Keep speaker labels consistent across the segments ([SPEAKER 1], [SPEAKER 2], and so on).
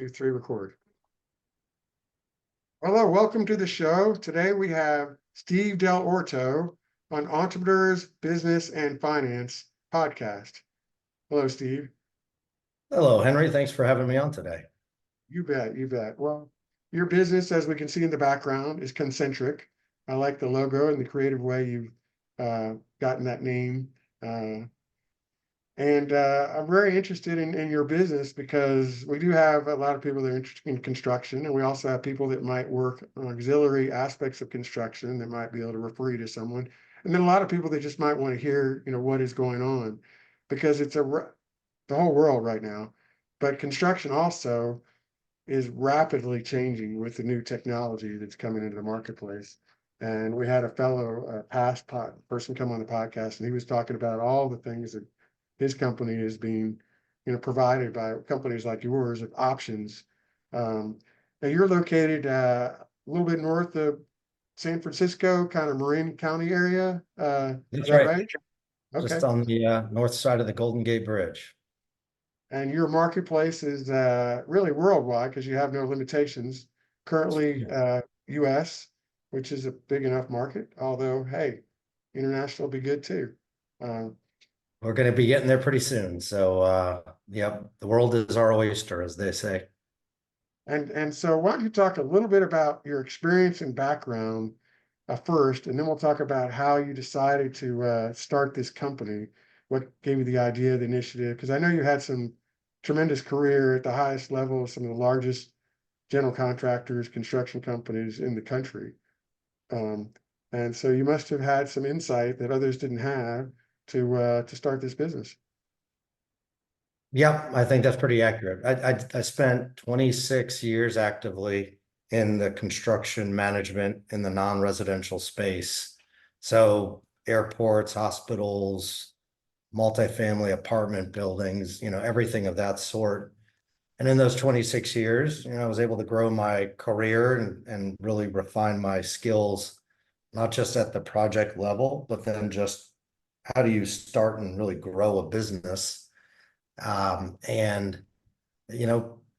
[SPEAKER 1] 2, 3, record. Hello, welcome to the show. Today we have Steve Dell'Orto on Entrepreneurs, Business, and Finance podcast. Hello, Steve.
[SPEAKER 2] Hello, Henry. Thanks for having me on today.
[SPEAKER 1] You bet, you bet. Well, your business, as we can see in the background, is ConCntric. I like the logo and the creative way you've gotten that name. I'm very interested in your business because we do have a lot of people that are interested in construction, and we also have people that might work on auxiliary aspects of construction that might be able to refer you to someone. And then a lot of people that just might want to hear, what is going on, because it's the whole world right now. But construction also is rapidly changing with the new technology that's coming into the marketplace. And we had a fellow person come on the podcast, and he was talking about all the things that his company is being, provided by companies like yours with options. Now you're located a little bit north of San Francisco, kind of Marin County area. Is that right? Okay.
[SPEAKER 2] Just on the north side of the Golden Gate Bridge.
[SPEAKER 1] And your marketplace is really worldwide because you have no limitations. Currently, US, which is a big enough market, although, hey, international will be good too.
[SPEAKER 2] We're going to be getting there pretty soon. So, yep, the world is our oyster, as they say.
[SPEAKER 1] And so why don't you talk a little bit about your experience and background first, and then we'll talk about how you decided to start this company, what gave you the idea, the initiative, because I know you had some tremendous career at the highest level of some of the largest general contractors, construction companies in the country. And so you must have had some insight that others didn't have to start this business.
[SPEAKER 2] Yep, I think that's pretty accurate. I spent 26 years actively in the construction management in the non-residential space. So airports, hospitals, multifamily apartment buildings, everything of that sort. And in those 26 years, I was able to grow my career and really refine my skills, not just at the project level, but then just how do you start and really grow a business, and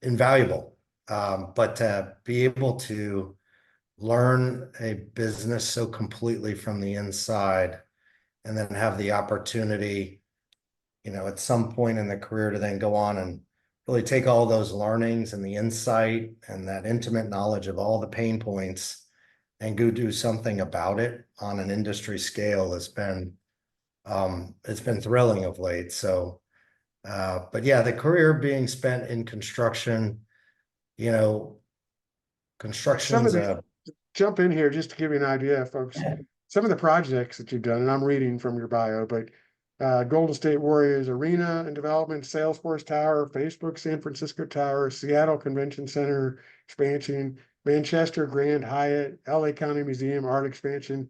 [SPEAKER 2] invaluable. But to be able to learn a business so completely from the inside and then have the opportunity, at some point in the career to then go on and really take all those learnings and the insight and that intimate knowledge of all the pain points and go do something about it on an industry scale has been it's been thrilling of late. So, but yeah, the career being spent in construction, construction's
[SPEAKER 1] jump in here just to give you an idea, folks. Some of the projects that you've done, and I'm reading from your bio, but Golden State Warriors Arena and Development, Salesforce Tower, Facebook San Francisco Tower, Seattle Convention Center expansion, Manchester Grand Hyatt, LA County Museum art expansion,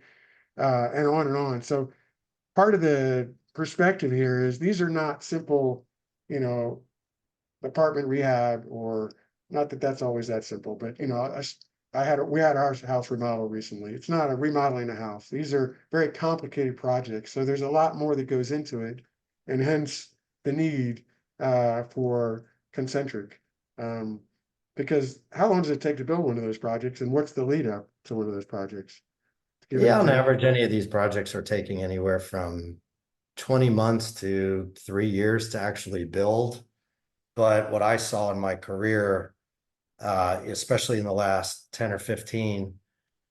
[SPEAKER 1] and on and on. So part of the perspective here is these are not simple, apartment rehab, or not that that's always that simple, but we had our house remodeled recently. It's not a remodeling a house. These are very complicated projects. So there's a lot more that goes into it, and hence the need for ConCntric. Because how long does it take to build one of those projects, and what's the lead up to one of those projects?
[SPEAKER 2] Yeah, on average, any of these projects are taking anywhere from 20 months to 3 years to actually build. But what I saw in my career, especially in the last 10 or 15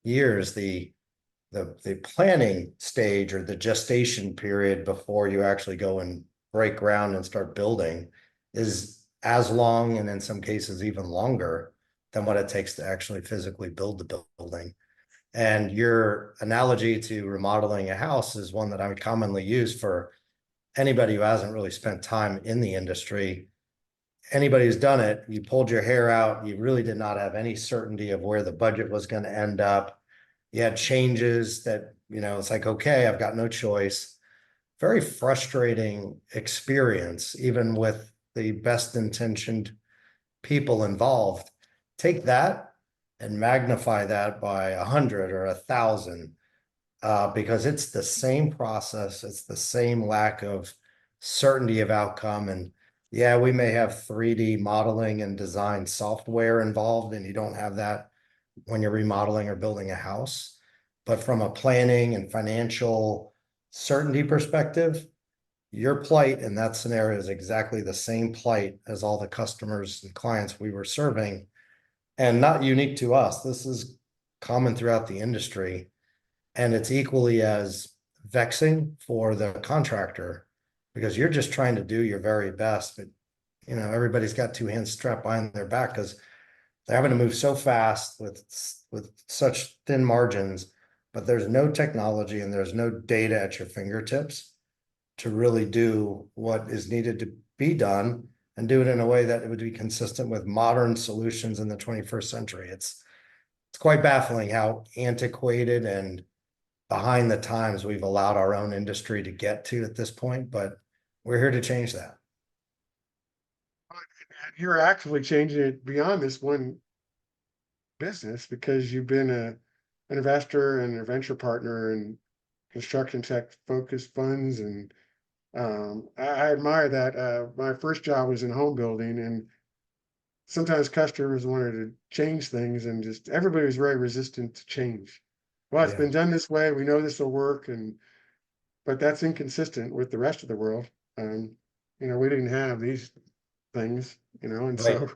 [SPEAKER 2] years, the planning stage or the gestation period before you actually go and break ground and start building is as long, and in some cases even longer, than what it takes to actually physically build the building. And your analogy to remodeling a house is one that I would commonly use for anybody who hasn't really spent time in the industry. Anybody who's done it, you pulled your hair out, you really did not have any certainty of where the budget was going to end up. You had changes that, it's like, okay, I've got no choice. Very frustrating experience, even with the best intentioned people involved. Take that and magnify that by 100 or 1,000, because it's the same process, it's the same lack of certainty of outcome, and Yeah, we may have 3D modeling and design software involved, and you don't have that when you're remodeling or building a house. But from a planning and financial certainty perspective, your plight in that scenario is exactly the same plight as all the customers and clients we were serving, and not unique to us. This is common throughout the industry, and it's equally as vexing for the contractor because you're just trying to do your very best, but everybody's got two hands strapped behind their back because they're having to move so fast with such thin margins, but there's no technology and there's no data at your fingertips to really do what is needed to be done and do it in a way that it would be consistent with modern solutions in the 21st century. It's quite baffling how antiquated and behind the times we've allowed our own industry to get to at this point, but we're here to change that.
[SPEAKER 1] You're actively changing it beyond this one business because you've been an investor and a venture partner in construction tech focused funds. And I admire that. My first job was in home building, and sometimes customers wanted to change things, and just everybody was very resistant to change. Well, it's
[SPEAKER 2] Yeah.
[SPEAKER 1] been done this way. We know this will work, and but that's inconsistent with the rest of the world. Um, we didn't have these things, and
[SPEAKER 2] Right.
[SPEAKER 1] so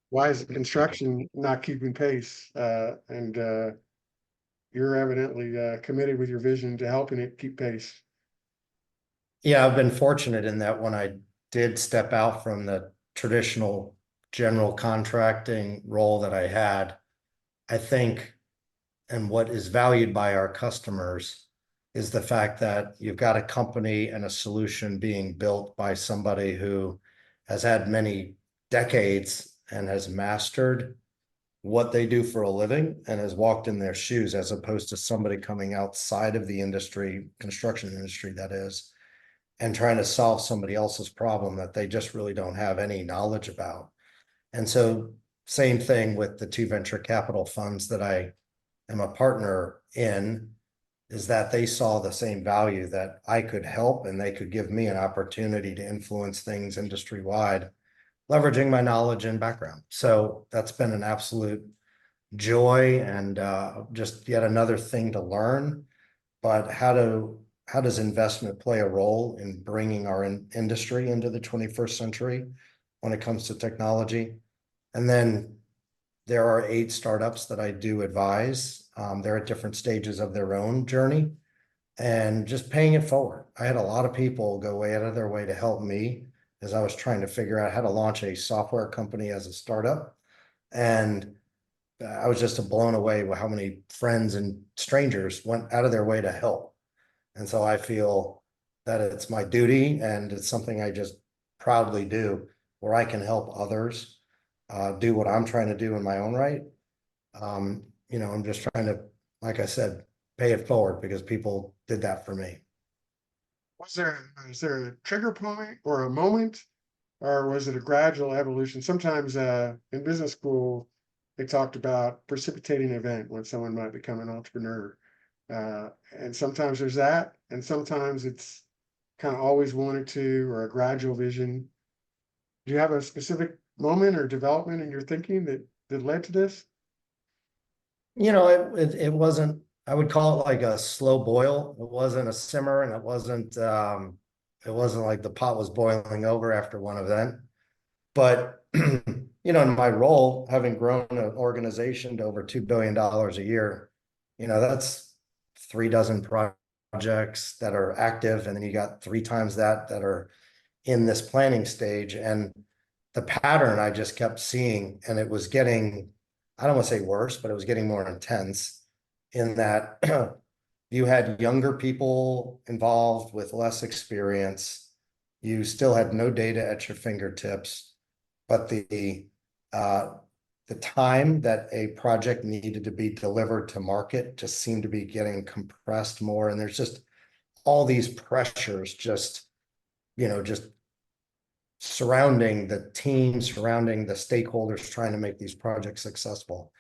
[SPEAKER 1] why is construction not keeping pace? And you're evidently committed with your vision to helping it keep pace.
[SPEAKER 2] Yeah, I've been fortunate in that when I did step out from the traditional general contracting role that I had, I think, and what is valued by our customers is the fact that you've got a company and a solution being built by somebody who has had many decades and has mastered what they do for a living and has walked in their shoes, as opposed to somebody coming outside of the industry, construction industry, that is, and trying to solve somebody else's problem that they just really don't have any knowledge about. And so, same thing with the two venture capital funds that I am a partner in, is that they saw the same value that I could help and they could give me an opportunity to influence things industry wide, leveraging my knowledge and background. So that's been an absolute joy and just yet another thing to learn. But how does investment play a role in bringing our industry into the 21st century when it comes to technology? And then there are 8 startups that I do advise. They're at different stages of their own journey and just paying it forward. I had a lot of people go way out of their way to help me as I was trying to figure out how to launch a software company as a startup. And I was just blown away with how many friends and strangers went out of their way to help. And so I feel that it's my duty and it's something I just proudly do where I can help others do what I'm trying to do in my own right. I'm just trying to, like I said, pay it forward because people did that for me.
[SPEAKER 1] Is there a trigger point or a moment, or was it a gradual evolution? Sometimes in business school, they talked about precipitating event when someone might become an entrepreneur. And sometimes there's that, and sometimes it's kind of always wanted to, or a gradual vision. Do you have a specific moment or development in your thinking that led to this?
[SPEAKER 2] It wasn't, I would call it like a slow boil. It wasn't a simmer and it wasn't like the pot was boiling over after one event. But, in my role, having grown an organization to over $2 billion a year, that's 36 projects that are active. And then you got 3 times that are in this planning stage. And the pattern I just kept seeing, and it was getting, I don't want to say worse, but it was getting more intense in that you had younger people involved with less experience. You still had no data at your fingertips, but the time that a project needed to be delivered to market just seemed to be getting compressed more. And there's just all these pressures just surrounding the team, surrounding the stakeholders trying to make these projects successful.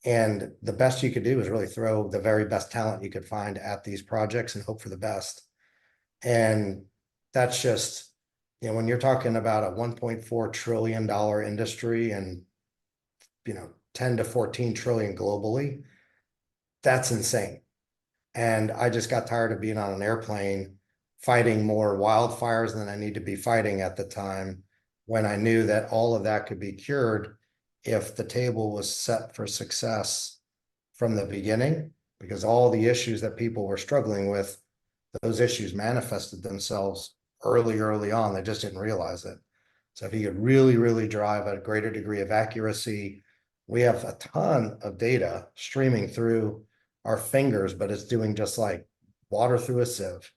[SPEAKER 2] And the best you could do is really throw the very best talent you could find at these projects and hope for the best. And that's just, You know, when you're talking about a $1.4 trillion industry and, 10 to 14 trillion globally, that's insane. And I just got tired of being on an airplane fighting more wildfires than I need to be fighting at the time, when I knew that all of that could be cured if the table was set for success from the beginning, because all the issues that people were struggling with, those issues manifested themselves early on. They just didn't realize it. So if you could really, really drive a greater degree of accuracy, we have a ton of data streaming through our fingers, but it's doing just like water through a sieve.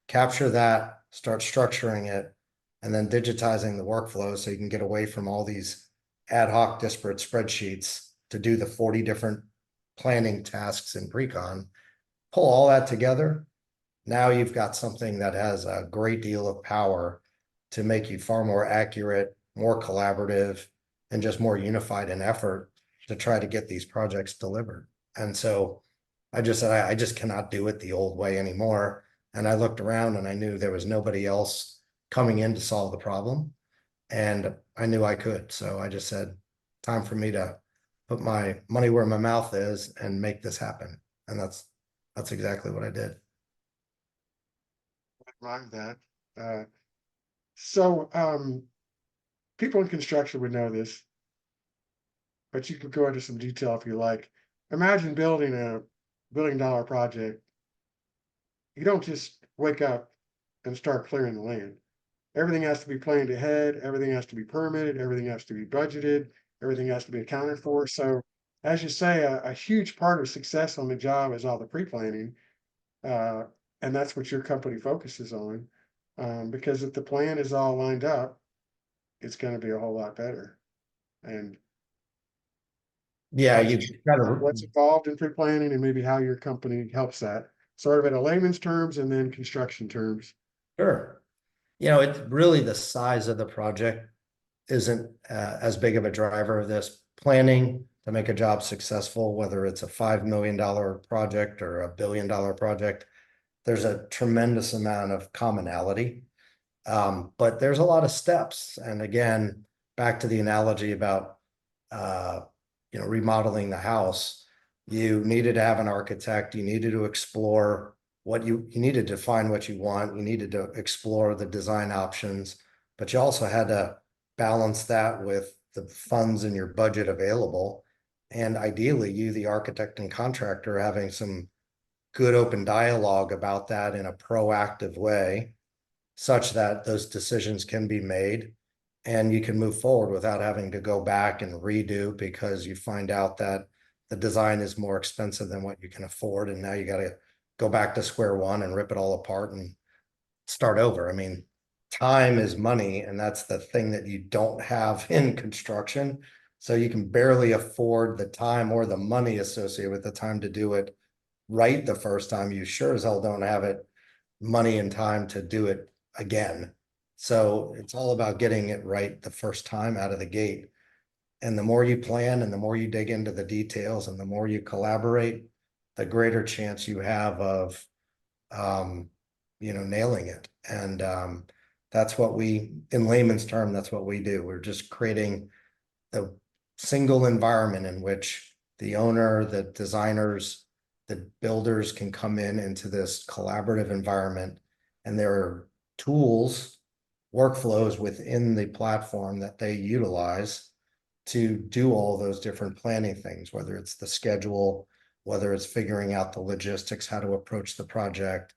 [SPEAKER 2] Capture that, start structuring it, and then digitizing the workflow so you can get away from all these ad hoc disparate spreadsheets to do the 40 different planning tasks in pre-con. Pull all that together. Now you've got something that has a great deal of power to make you far more accurate, more collaborative, and just more unified in effort to try to get these projects delivered. And so I just said, I just cannot do it the old way anymore. And I looked around and I knew there was nobody else coming in to solve the problem. And I knew I could. So I just said, time for me to put my money where my mouth is and make this happen. And that's exactly what I did.
[SPEAKER 1] Mind that. So people in construction would know this, but you could go into some detail if you like. Imagine building a $1 billion project. You don't just wake up and start clearing the land. Everything has to be planned ahead, everything has to be permitted, everything has to be budgeted, everything has to be accounted for. So, as you say, a huge part of success on the job is all the pre-planning. Uh, and that's what your company focuses on. Because if the plan is all lined up, it's going to be a whole lot better. And
[SPEAKER 2] Yeah,
[SPEAKER 1] like,
[SPEAKER 2] you got to.
[SPEAKER 1] what's involved in pre-planning and maybe how your company helps that, sort of in a layman's terms and then construction terms.
[SPEAKER 2] Sure. It's really the size of the project isn't as big of a driver of this. Planning to make a job successful, whether it's a $5 million project or a $1 billion project, there's a tremendous amount of commonality. But there's a lot of steps. And again, back to the analogy about remodeling the house, you needed to have an architect, you needed to explore what you needed to find what you want, you needed to explore the design options, but you also had to balance that with the funds in your budget available. And ideally, you, the architect and contractor, having some good open dialogue about that in a proactive way, such that those decisions can be made and you can move forward without having to go back and redo because you find out that the design is more expensive than what you can afford. And now you got to go back to square one and rip it all apart and start over. I mean, time is money, and that's the thing that you don't have in construction. So you can barely afford the time or the money associated with the time to do it right the first time. You sure as hell don't have it money and time to do it again. So it's all about getting it right the first time out of the gate. And the more you plan and the more you dig into the details and the more you collaborate, the greater chance you have of nailing it. And that's what in layman's term, that's what we do. We're just creating the single environment in which the owner, the designers, the builders can come into this collaborative environment, and there are tools, workflows within the platform that they utilize to do all those different planning things, whether it's the schedule, whether it's figuring out the logistics, how to approach the project,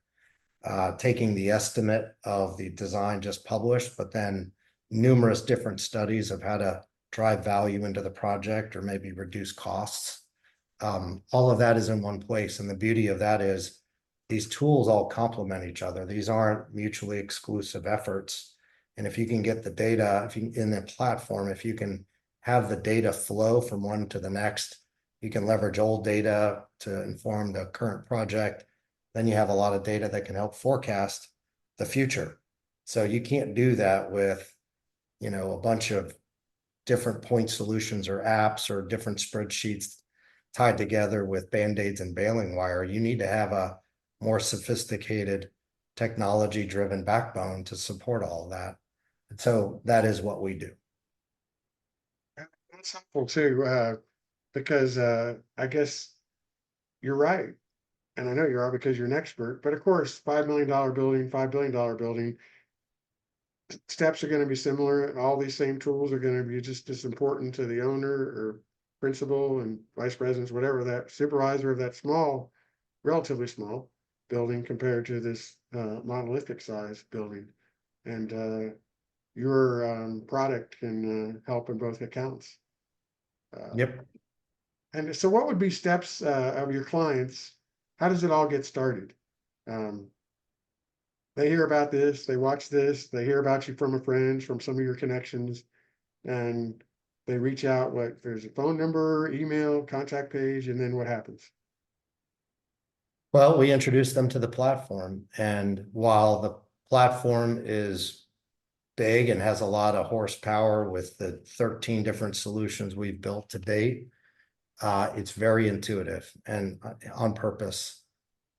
[SPEAKER 2] taking the estimate of the design just published, but then numerous different studies of how to drive value into the project or maybe reduce costs. All of that is in one place. And the beauty of that is these tools all complement each other. These aren't mutually exclusive efforts. And if you can get the data, in the platform, if you can have the data flow from one to the next, you can leverage old data to inform the current project. Then you have a lot of data that can help forecast the future. So you can't do that with, a bunch of different point solutions or apps or different spreadsheets tied together with band-aids and baling wire. You need to have a more sophisticated technology-driven backbone to support all of that. So that is what we do.
[SPEAKER 1] That's helpful too, because I guess you're right. And I know you are because you're an expert. But of course, $5 million building, $5 billion building, steps are going to be similar. And all these same tools are going to be just as important to the owner or principal and vice presidents, whatever that supervisor of that small, relatively small building compared to this monolithic size building. And your product can help in both accounts.
[SPEAKER 2] Yep.
[SPEAKER 1] And so, what would be steps of your clients? How does it all get started? Um, they hear about this, they watch this, they hear about you from a friend, from some of your connections, and they reach out. What, there's a phone number, email, contact page, and then what happens?
[SPEAKER 2] Well, we introduced them to the platform, and while the platform is big and has a lot of horsepower with the 13 different solutions we've built to date, it's very intuitive and on purpose.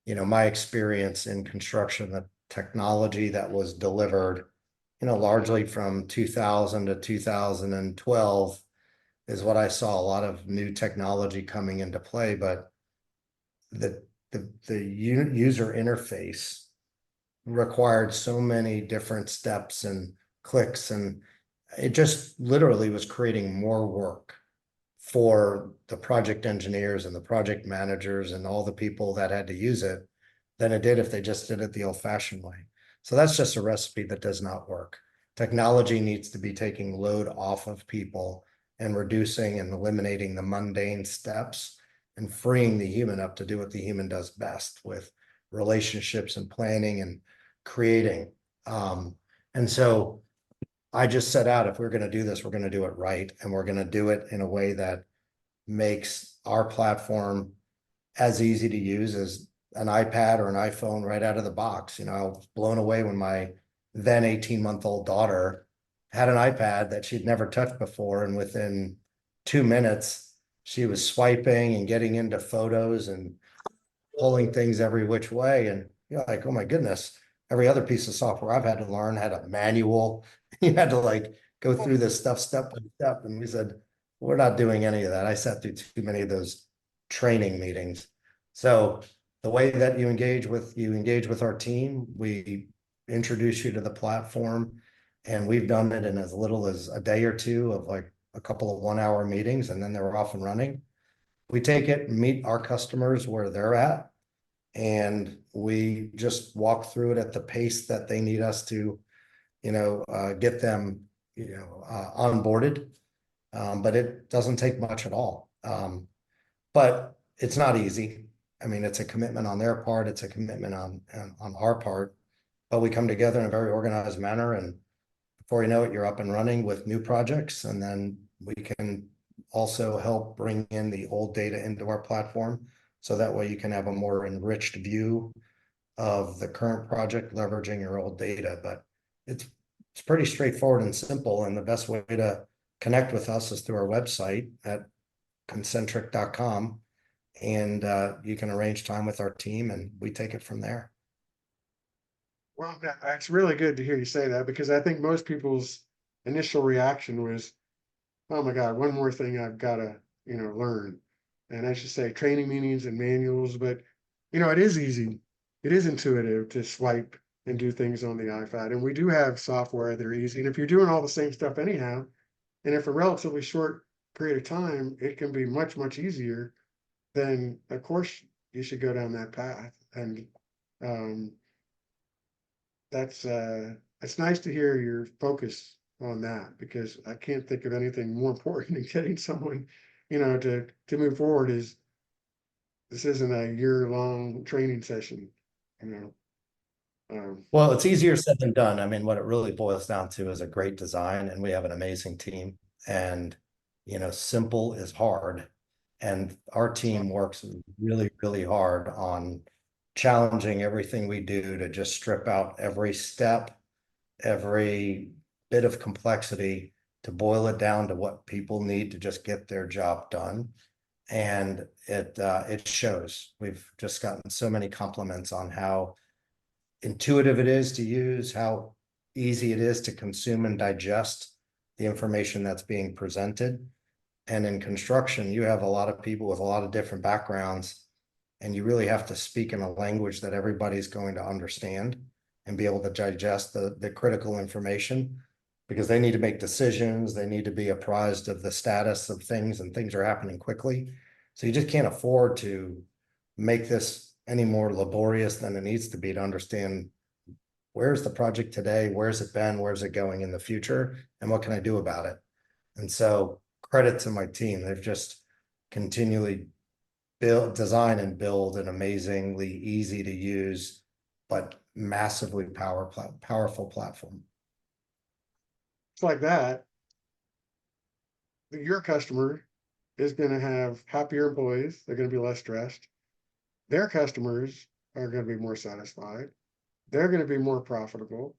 [SPEAKER 2] You know, my experience in construction, the technology that was delivered, you know, largely from 2000 to 2012 is what I saw, a lot of new technology coming into play, but the user interface required so many different steps and clicks, and it just literally was creating more work for the project engineers and the project managers and all the people that had to use it than it did if they just did it the old-fashioned way. So that's just a recipe that does not work. Technology needs to be taking load off of people and reducing and eliminating the mundane steps and freeing the human up to do what the human does best with relationships and planning and creating. And so I just set out, if we're going to do this, we're going to do it right. And we're going to do it in a way that makes our platform as easy to use as an iPad or an iPhone right out of the box. You know, I was blown away when my then 18-month-old daughter had an iPad that she'd never touched before. And within 2 minutes, she was swiping and getting into photos and pulling things every which way. And you're like, oh my goodness, every other piece of software I've had to learn had a manual. You had to like go through this stuff step by step. And we said, we're not doing any of that. I sat through too many of those training meetings. So the way that you engage with our team, we introduce you to the platform, and we've done it in as little as a day or two of like a couple of 1-hour meetings, and then they're off and running. We take it and meet our customers where they're at, and we just walk through it at the pace that they need us to, get them, onboarded. But it doesn't take much at all. But it's not easy. I mean, it's a commitment on their part. It's a commitment on our part. But we come together in a very organized manner, and before you know it, you're up and running with new projects. And then we can also help bring in the old data into our platform, so that way you can have a more enriched view of the current project leveraging your old data. But it's pretty straightforward and simple. And the best way to connect with us is through our website at ConCntric.com. And you can arrange time with our team, and we take it from there.
[SPEAKER 1] Well, it's really good to hear you say that, because I think most people's initial reaction was, oh my God, one more thing I've got to, learn. And I should say training meetings and manuals, but it is easy. It is intuitive to swipe and do things on the iPad. And we do have software that are easy. And if you're doing all the same stuff anyhow, and if a relatively short period of time, it can be much, much easier, then of course you should go down that path. And um, that's it's nice to hear your focus on that, because I can't think of anything more important than getting someone, to move forward. Is this isn't a year-long training session, you know.
[SPEAKER 2] Well, it's easier said than done. I mean, what it really boils down to is a great design, and we have an amazing team. And, simple is hard. And our team works really, really hard on challenging everything we do to just strip out every step, every bit of complexity, to boil it down to what people need to just get their job done. And it shows. We've just gotten so many compliments on how intuitive it is to use, how easy it is to consume and digest the information that's being presented. And in construction, you have a lot of people with a lot of different backgrounds, and you really have to speak in a language that everybody's going to understand and be able to digest the critical information, because they need to make decisions. They need to be apprised of the status of things, and things are happening quickly. So you just can't afford to make this any more laborious than it needs to be to understand where's the project today, where's it been, where's it going in the future, and what can I do about it? And so credit to my team. They've just continually design and build an amazingly easy to use, but massively powerful platform.
[SPEAKER 1] It's like that. Your customer is going to have happier employees. They're going to be less stressed. Their customers are going to be more satisfied. They're going to be more profitable.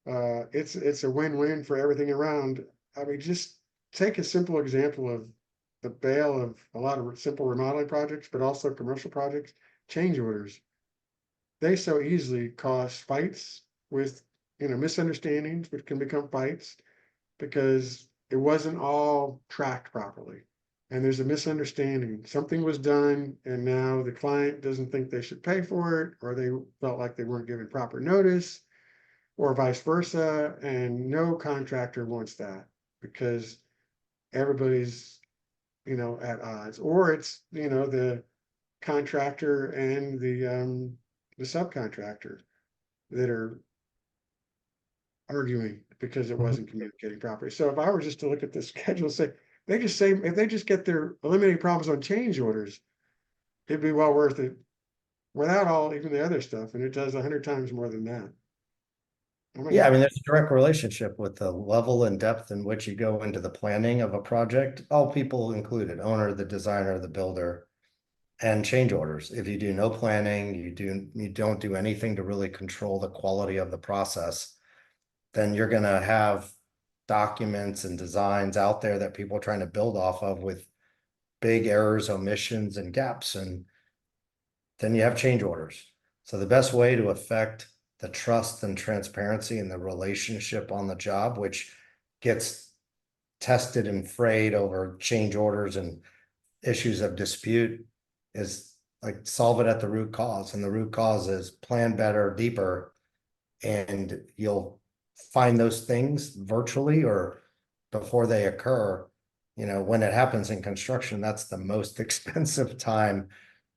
[SPEAKER 1] It's a win-win for everything around. I mean, just take a simple example of the bale of a lot of simple remodeling projects, but also commercial projects, change orders. They so easily cause fights with, misunderstandings, which can become fights because it wasn't all tracked properly. And there's a misunderstanding. Something was done, and now the client doesn't think they should pay for it, or they felt like they weren't given proper notice, or vice versa. And no contractor wants that because everybody's, at odds. Or it's, the contractor and the subcontractor that are arguing because it wasn't communicating properly. So if I were just to look at the schedule, say if they just get their eliminating problems on change orders, it'd be well worth it without all even the other stuff. And it does 100 times more than that.
[SPEAKER 2] Yeah, I mean, there's a direct relationship with the level and depth in which you go into the planning of a project, all people included, owner, the designer, the builder, and change orders. If you do no planning, you don't do anything to really control the quality of the process, then you're going to have documents and designs out there that people are trying to build off of with big errors, omissions, and gaps. And then you have change orders. So the best way to affect the trust and transparency and the relationship on the job, which gets tested and frayed over change orders and issues of dispute, is like solve it at the root cause. And the root cause is plan better, deeper, and you'll find those things virtually or before they occur. When it happens in construction, that's the most expensive time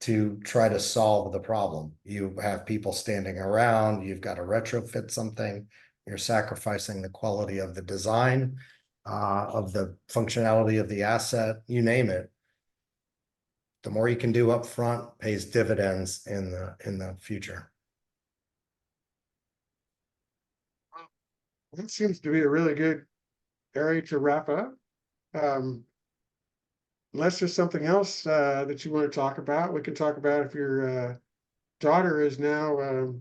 [SPEAKER 2] to try to solve the problem. You have people standing around, you've got to retrofit something, you're sacrificing the quality of the design, of the functionality of the asset, you name it. The more you can do up front pays dividends in the future.
[SPEAKER 1] That seems to be a really good area to wrap up. Unless there's something else that you want to talk about, we can talk about if your daughter is now,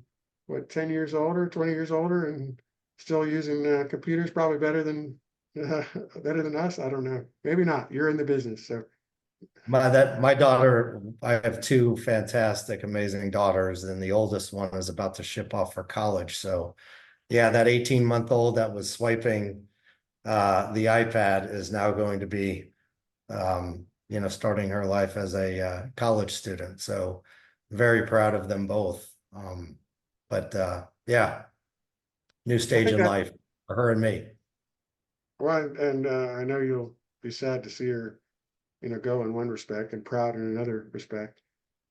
[SPEAKER 1] 10 years older, 20 years older, and still using computers, probably better than us. I don't know. Maybe not. You're in the business, so.
[SPEAKER 2] My daughter, I have two fantastic, amazing daughters, and the oldest one is about to ship off for college. So yeah, that 18-month-old that was swiping the iPad is now going to be starting her life as a college student. So very proud of them both. Yeah, new stage in life for her and me.
[SPEAKER 1] Well, and I know you'll be sad to see her, go in one respect and proud in another respect.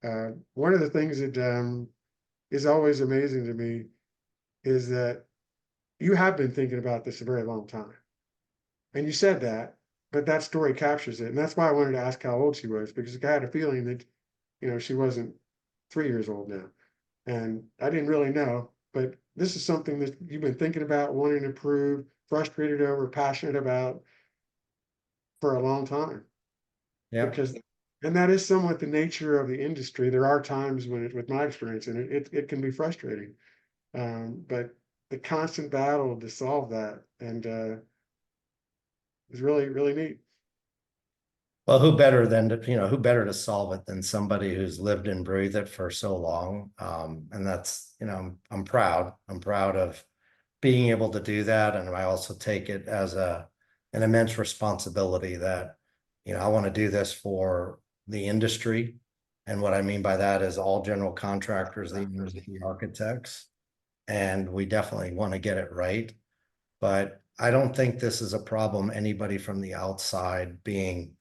[SPEAKER 1] One of the things that is always amazing to me is that you have been thinking about this a very long time. And you said that, but that story captures it. And that's why I wanted to ask how old she was, because I had a feeling that, she wasn't 3 years old now. And I didn't really know, but this is something that you've been thinking about, wanting to improve, frustrated over, passionate about for a long time.
[SPEAKER 2] Yeah.
[SPEAKER 1] Because, and that is somewhat the nature of the industry. There are times when with my experience in it can be frustrating. But the constant battle to solve that is really, really neat.
[SPEAKER 2] Well, who better to solve it than somebody who's lived and breathed it for so long. And that's, I'm proud. I'm proud of being able to do that. And I also take it as an immense responsibility that, I want to do this for the industry. And what I mean by that is all general contractors, the owners, the architects, and we definitely want to get it right. But I don't think this is a problem anybody from the outside being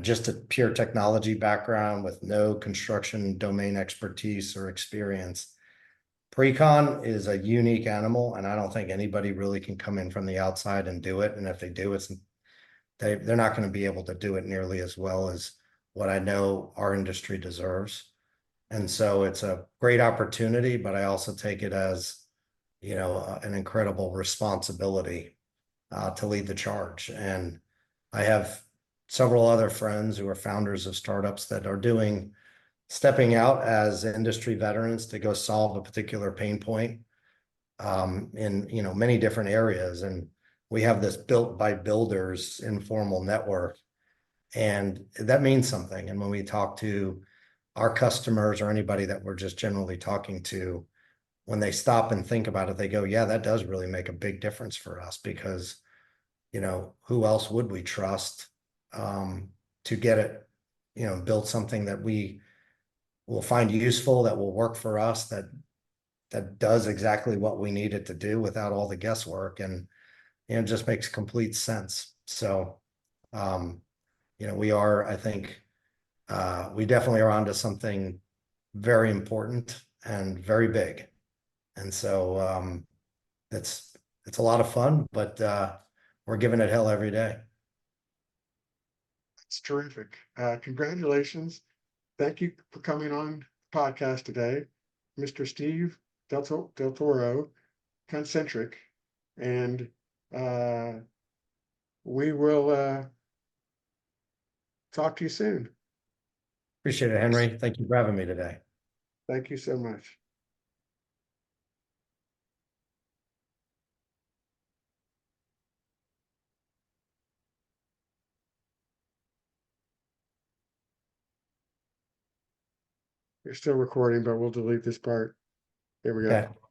[SPEAKER 2] just a pure technology background with no construction domain expertise or experience. Pre-con is a unique animal, and I don't think anybody really can come in from the outside and do it. And if they do, they're not going to be able to do it nearly as well as what I know our industry deserves. And so it's a great opportunity, but I also take it as, an incredible responsibility to lead the charge. And I have several other friends who are founders of startups that are stepping out as industry veterans to go solve a particular pain point in many different areas. And we have this built by builders informal network, and that means something. And when we talk to our customers or anybody that we're just generally talking to, when they stop and think about it, they go, yeah, that does really make a big difference for us, because who else would we trust to get it, build something that we will find useful, that will work for us, that does exactly what we need it to do without all the guesswork. And it just makes complete sense. So I think we definitely are onto something very important and very big. And so it's a lot of fun, but we're giving it hell every day.
[SPEAKER 1] It's terrific. Congratulations. Thank you for coming on the podcast today, Mr. Steve Del Toro, ConCntric, and we will talk to you soon.
[SPEAKER 2] Appreciate it, Henry. Thank you for having me today.
[SPEAKER 1] Thank you so much. You're still recording, but we'll delete this part. Here we go.
[SPEAKER 2] Okay.